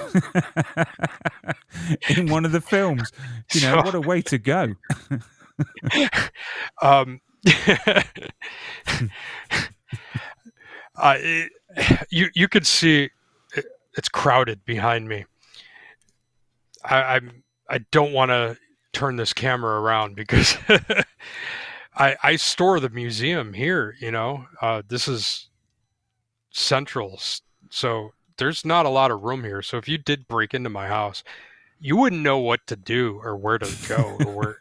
in one of the films. What a way to go. You could see it's crowded behind me. I don't want to turn this camera around because I store the museum here. This is central, so there's not a lot of room here. So if you did break into my house, you wouldn't know what to do or where to go or where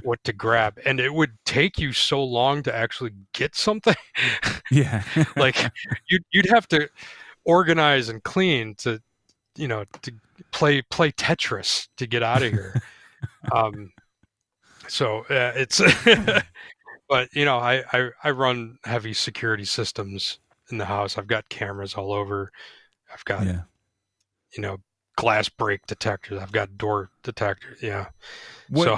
what to grab, and it would take you so long to actually get something. Yeah. Like you'd have to organize and clean to play Tetris to get out of here. So it's but I run heavy security systems in the house. I've got cameras all over. I've got glass break detectors. I've got door detectors. Yeah. So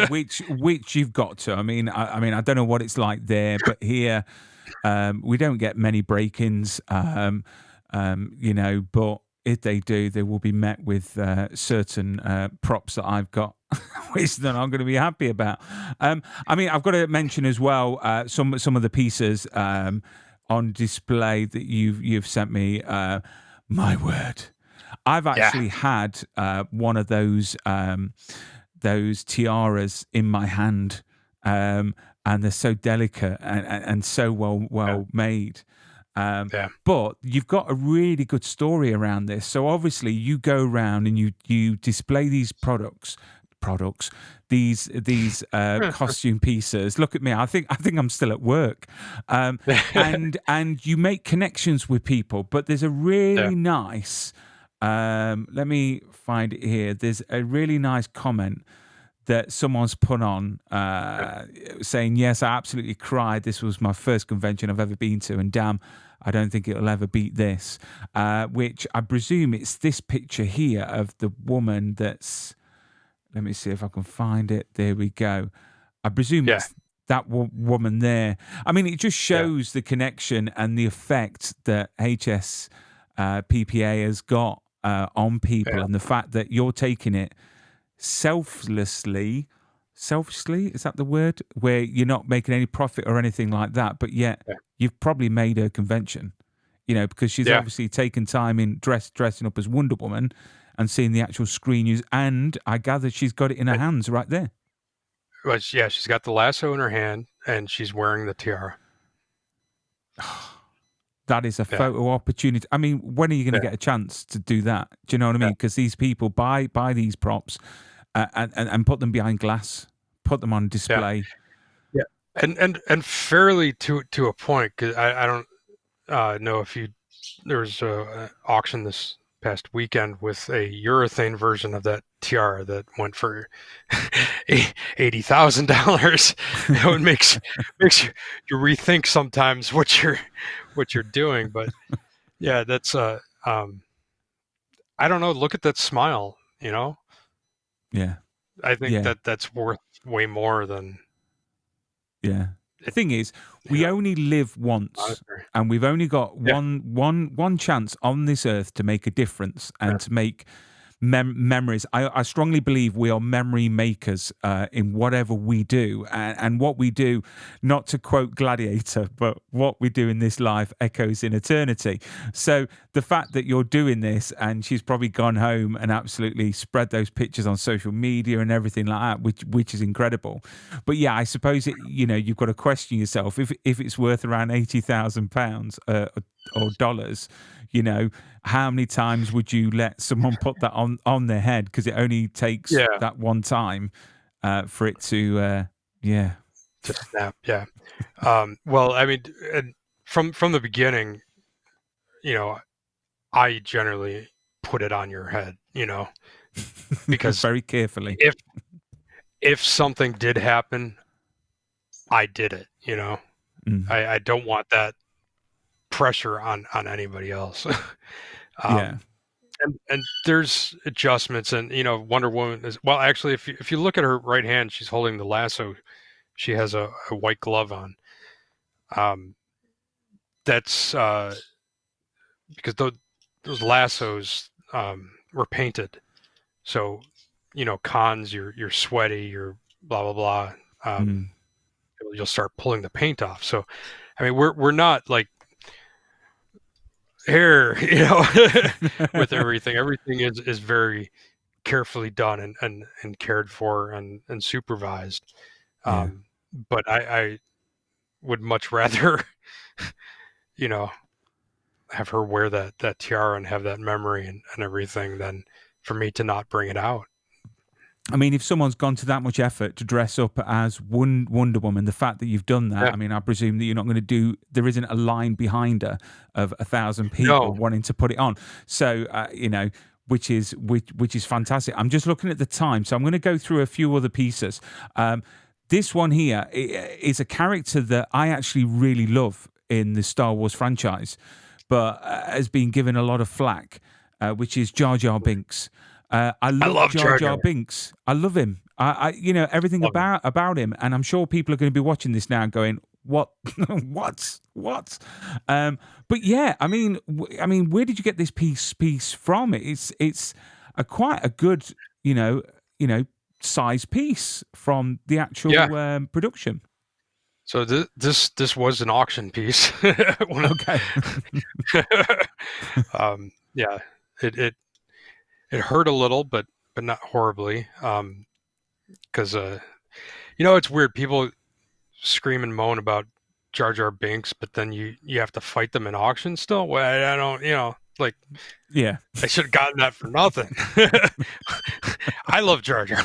which you've got to. I mean, I don't know what it's like there, but here we don't get many break-ins. But if they do, they will be met with certain props that I've got, which then I'm going to be happy about. I've got to mention as well some of the pieces on display that you've sent me. My word, I've actually had one of those tiaras in my hand, and they're so delicate and so well made. But you've got a really good story around this. So obviously you go around and you display these products, these costume pieces. Look at me. I think I'm still at work. And you make connections with people. But there's a really nice. Let me find it here. There's a really nice comment that someone's put on saying, yes, I absolutely cried. This was my first convention I've ever been to, and damn, I don't think it'll ever beat this, which I presume it's this picture here of the woman that's, let me see if I can find it. There we go. I presume it's that woman there. I mean, it just shows the connection and the effect that HSPPA has got on people, and the fact that you're taking it selfishly, is that the word? Where you're not making any profit or anything like that, but yet you've probably made a convention, because she's obviously taken time in dressing up as Wonder Woman and seeing the actual screen use, and I gather she's got it in her hands right there. Well, she's got the lasso in her hand and she's wearing the tiara. That is a photo opportunity. I mean, when are you going to get a chance to do that? Do you know what I mean? Because these people buy these props and put them behind glass, put them on display. Yeah. And fairly to a point, because I don't know if there was an auction this past weekend with a urethane version of that tiara that went for $80,000. It makes you rethink sometimes what you're doing. But yeah, that's I don't know. Look at that smile. Yeah. I think Yeah. that's worth way more than Yeah. The it. thing is, You we know, only live once, monetary. and we've only got Yeah, one chance on this earth to make a difference yeah, and to make memories. I strongly believe we are memory makers in whatever we do, and what we do, not to quote Gladiator, but what we do in this life echoes in eternity. So the fact that you're doing this, and she's probably gone home and absolutely spread those pictures on social media and everything like that, which is incredible. But yeah, I suppose you've got to question yourself if it's worth around £80,000 or dollars. How many times would you let someone put that on their head? Because it only takes yeah. that one time for it to, yeah. To snap. Yeah. Well, I mean, and from the beginning, you know, I generally put it on your head, because Very carefully. if something did happen, I did it. Mm. I don't want that pressure on anybody else. Yeah. um, and there's adjustments, and Wonder Woman is well. Actually, if you look at her right hand, she's holding the lasso. She has a white glove on. Um, that's because those lassos were painted. So, cons, you're sweaty, you're blah blah blah. Mm. You'll start pulling the paint off. So, I mean, we're not like here, with everything. Everything is very carefully done and cared for and supervised. Yeah. But I would much rather, you know, have her wear that tiara and have that memory and everything than for me to not bring it out. I mean, if someone's gone to that much effort to dress up as Wonder Woman, the fact that you've done that, Yeah. I mean, I presume that you're not going to there isn't a line behind her of 1,000 people No. wanting to put it on. So, which is fantastic. I'm just looking at the time, so I'm going to go through a few other pieces. This one here is a character that I actually really love in the Star Wars franchise, but has been given a lot of flack, which is Jar Jar Binks. I I love love Jar Jar Jar. Jar Binks. I love him. Everything Love him. about him, and I'm sure people are going to be watching this now, going, "What? what?" But yeah, I mean, where did you get this piece from? It's a quite a good, size piece from the Yeah. actual production. So this was an auction piece. Okay. Yeah, it hurt a little, but not horribly. Because it's weird. People scream and moan about Jar Jar Binks, but then you have to fight them in auction still. Well, I don't, like Yeah. I should have gotten that for nothing. I love Jar Jar.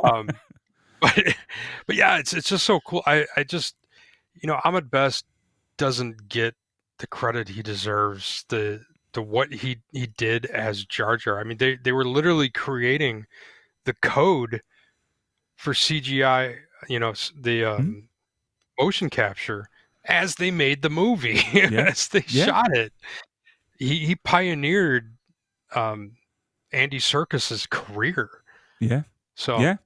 um, but but yeah, it's just so cool. I just Ahmed Best doesn't get the credit he deserves. The what he did as Jar Jar. I mean, they were literally creating the code for CGI. The Hmm? motion capture as they made the movie, Yeah. as they Yeah. shot it. He pioneered Andy Serkis's career. Yeah. So Yeah.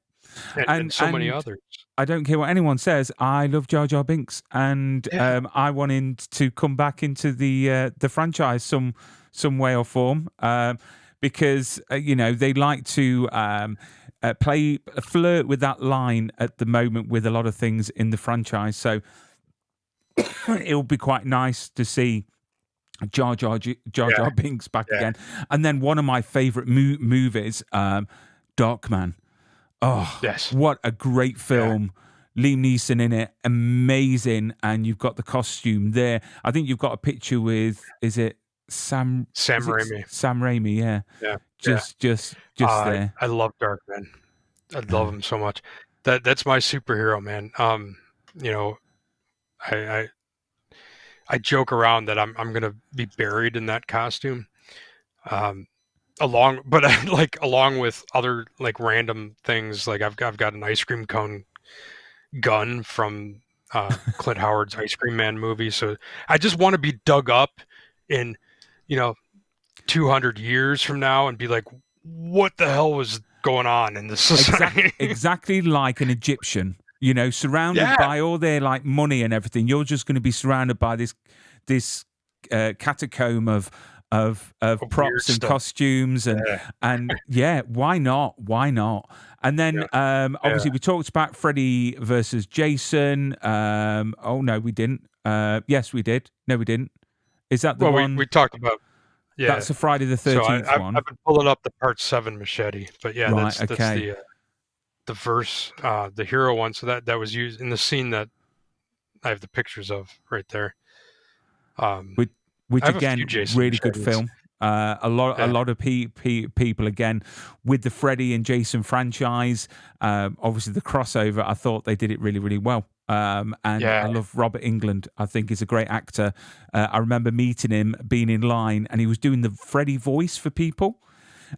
and so many And others. I don't care what anyone says. I love Jar Jar Binks, and Yeah. I want him to come back into the franchise some way or form, because they like to flirt with that line at the moment with a lot of things in the franchise. So it'll be quite nice to see Jar Yeah. Jar Binks back Yeah. again. And then one of my favorite movies, Darkman. Oh, Yes. what a great Yeah. film. Liam Neeson in it, amazing. And you've got the costume there. I think you've got a picture with, is it Sam Raimi. Sam Raimi, yeah. Yeah. Yeah. Just there. I love Darkman. I love Uh, him so much. That's my superhero, man. You know, I I joke around that I'm gonna be buried in that costume. along with other like random things, like I've got an ice cream cone gun from Clint Howard's Ice Cream Man movie. So I just want to be dug up in, 200 years from now and be like, what the hell was going on in this society? Exactly like an Egyptian, surrounded Yeah. by all their like money and everything. You're just going to be surrounded by this catacomb of Weird props and stuff. costumes Yeah. and yeah, why not? Why not? And then Yeah. obviously we talked about Freddy versus Jason. Oh no, we didn't. Yes, we did. No, we didn't. Is that the Well, one? we talked about, yeah. That's the Friday the So 13th one, I've been pulling up the Part 7 machete, but yeah, right? that's Okay. the verse, the hero one. So that was used in the scene that I have the pictures of right there. Which, I which have a few again, Jason really good machetes. film. A Yeah. lot of people again with the Freddy and Jason franchise. Obviously, the crossover. I thought they did it really, really well. And I Yeah. love Robert England. I think he's a great actor. I remember meeting him, being in line, and he was doing the Freddy voice for people.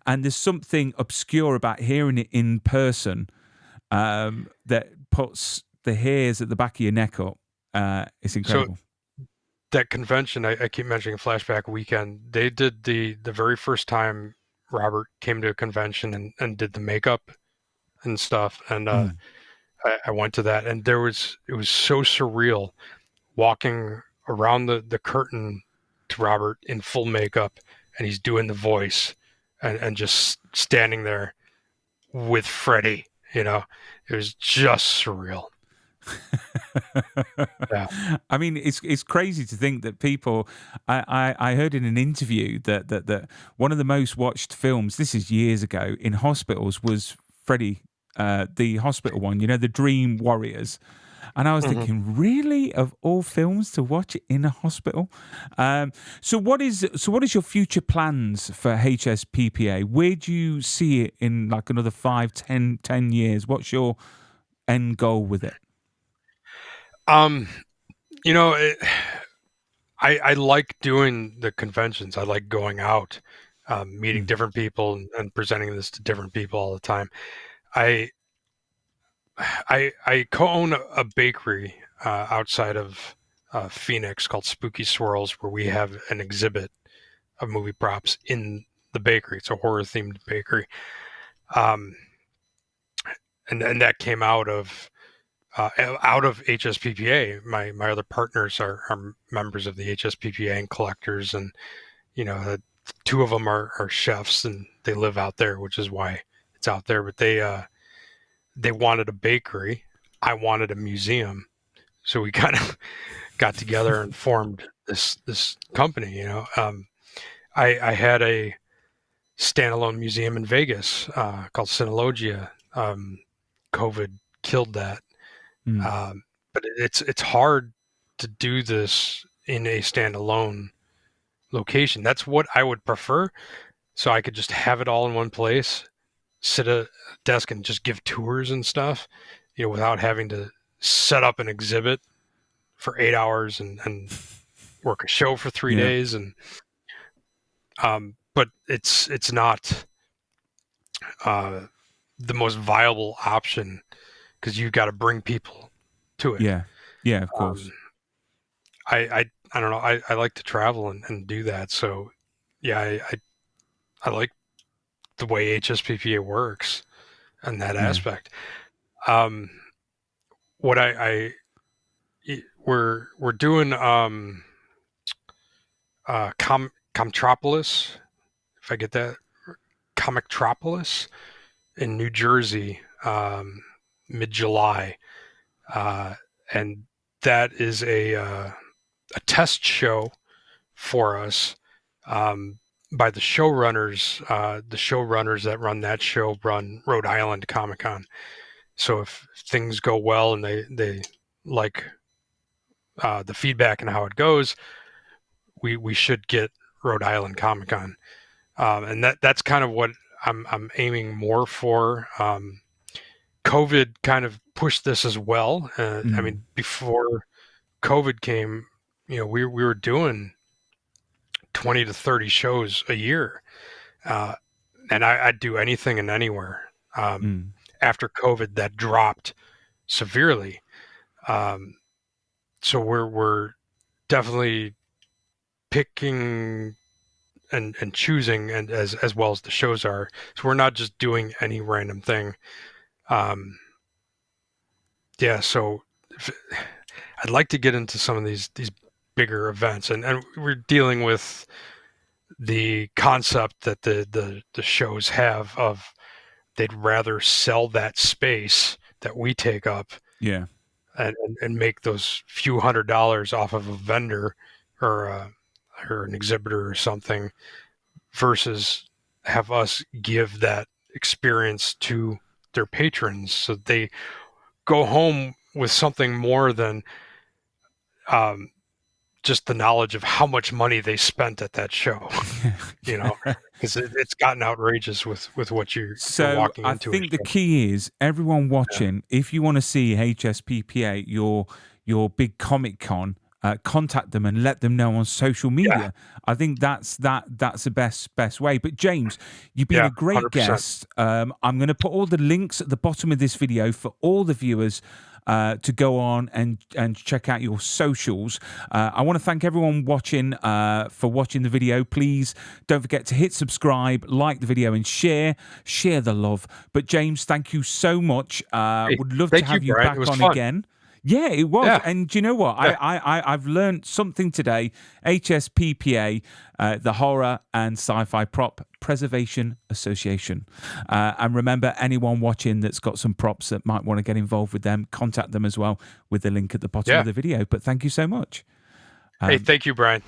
And there's something obscure about hearing it in person that puts the hairs at the back of your neck up. It's So incredible. that convention, I keep mentioning Flashback Weekend. They did the very first time Robert came to a convention and did the makeup and stuff. And Mm. I went to that, and it was so surreal walking around the curtain to Robert in full makeup, and he's doing the voice, and just standing there with Freddy. It was just surreal. Yeah. I mean, it's crazy to think that people. I heard in an interview that one of the most watched films, this is years ago, in hospitals was Freddy, the hospital one. The Dream Warriors. And I was hmm thinking, really, of all films to watch in a hospital. So what is your future plans for HSPPA? Where do you see it in like another 5, 10 years? What's your end goal with it? Um, you know, it, I like doing the conventions. I like going out, meeting Mm, different people, and presenting this to different people all the time. I I co-own a bakery outside of Phoenix called Spooky Swirls, where we have an exhibit of movie props in the bakery. It's a horror themed bakery, um, and that came out of HSPPA. My other partners are members of the HSPPA and collectors, and two of them are chefs and they live out there, which is why it's out there. But they wanted a bakery, I wanted a museum, so we kind of got together and formed this company. I had a standalone museum in Vegas called Synologia. COVID killed that. mm, But it's hard to do this in a standalone location. That's what I would prefer. So I could just have it all in one place, sit at a desk and just give tours and stuff, without having to set up an exhibit for 8 hours and work a show for three yeah, days. And but it's not uh, the most viable option because you've got to bring people to it. yeah, yeah. Of course. Um, I don't know. I like to travel and do that. So yeah, I like the way HSPPA works and that Yeah. aspect. Um, what we're doing Comtropolis, if I get that, Comictropolis in New Jersey, mid July, uh, and that is a test show for us, by the showrunners. The showrunners that run that show run Rhode Island Comic Con. So if things go well and they like the feedback and how it goes, we should get Rhode Island Comic Con, and that's kind of what I'm aiming more for. COVID kind of pushed this as well. I Mm, mean, before COVID came, we were doing 20 to 30 shows a year. And I'd do anything and anywhere. After COVID, that dropped severely. So we're definitely picking and choosing, and as well as the shows are. So we're not just doing any random thing. So I'd like to get into some of these bigger events, and we're dealing with the concept that the shows have of they'd rather sell that space that we take up, and make those few $100s off of a vendor or an exhibitor or something, versus have us give that experience to their patrons so they go home with something more than just the knowledge of how much money they spent at that show. Because it's gotten outrageous with what you're walking into. So I think the key is everyone watching, if you want to see HSPPA, your big Comic Con, contact them and let them know on social media. I think that's the best way. But James, you've been a great 100%. guest. I'm going to put all the links at the bottom of this video for all the viewers to go on and check out your socials. I want to thank everyone watching for watching the video. Please don't forget to hit subscribe, like the video, and share the love. But James, thank you so much. Would love to have you back on fun. again. Yeah, it was. Yeah. And do you know what? Yeah. I've learned something today. HSPPA, the Horror and Sci-Fi Prop Preservation Association. And remember, anyone watching that's got some props that might want to get involved with them, contact them as well with the link at the bottom of the video. But thank you so much. Hey, thank you, Brian.